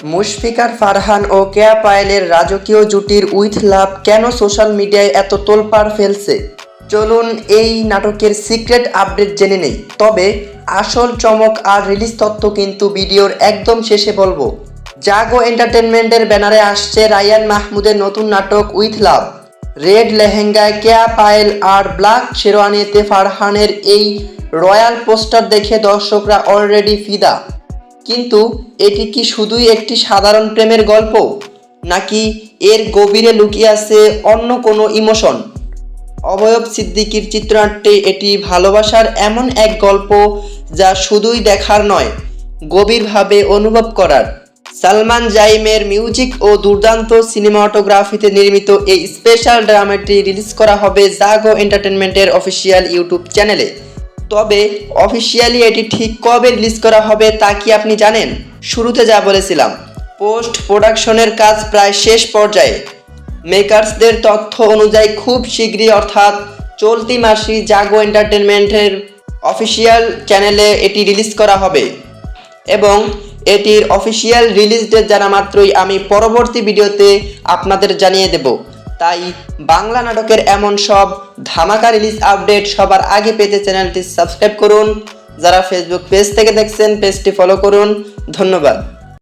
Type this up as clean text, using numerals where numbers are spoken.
মুশফিকার ফারহান ও কেয়া পায়েলের রাজকীয় জুটির with love কেন সোশ্যাল মিডিয়ায় এত তোলপাড় ফেলছে? চলুন এই নাটকের সিক্রেট আপডেট জেনে নেই। তবে আসল চমক আর রিলিজ তথ্য কিন্তু ভিডিওর একদম শেষে বলবো। জাগো এন্টারটেনমেন্টের ব্যানারে আসছে রায়ান মাহমুদের নতুন নাটক উইথ লাভ। রেড লেহেঙ্গায় কেয়া পায়েল আর ব্ল্যাক শেরওয়ানিতে ফারহানের এই রয়্যাল পোস্টার দেখে দর্শকরা অলরেডি ফিদা। কিন্তু এটি কি শুধুই একটি সাধারণ প্রেমের গল্প, নাকি এর গভীরে লুকিয়ে আছে অন্য কোনো ইমোশন? অভয়ব সিদ্দিকীর চিত্রনাট্যে এটি ভালোবাসার এমন এক গল্প যা শুধুই দেখার নয়, গভীরভাবে অনুভব করার। সালমান জাইমের মিউজিক ও দুর্দান্ত সিনেমাটোগ্রাফিতে নির্মিত এই স্পেশাল ড্রামাটি রিলিজ করা হবে জাগো এন্টারটেনমেন্টের অফিসিয়াল ইউটিউব চ্যানেলে। তবে অফিসিয়ালি এটি ঠিক কবে রিলিজ করা হবে তা কি আপনি জানেন? শুরুতে যা বলেছিলাম, পোস্ট প্রোডাকশনের কাজ প্রায় শেষ পর্যায়ে। মেকার্সদের তথ্য অনুযায়ী খুব শীঘ্রই অর্থাৎ চলতি মাসেই জাগো এন্টারটেনমেন্টের অফিসিয়াল চ্যানেলে এটি রিলিজ করা হবে এবং এটির অফিসিয়াল রিলিজ ডেট জানা মাত্রই আমি পরবর্তী ভিডিওতে আপনাদের জানিয়ে দেব। তাই বাংলা নাটকের এমন সব ধামাকা রিলিজ আপডেট সবার আগে পেতে চ্যানেলটি সাবস্ক্রাইব করুন। যারা ফেসবুক পেজ থেকে দেখছেন পেজটি ফলো করুন। ধন্যবাদ।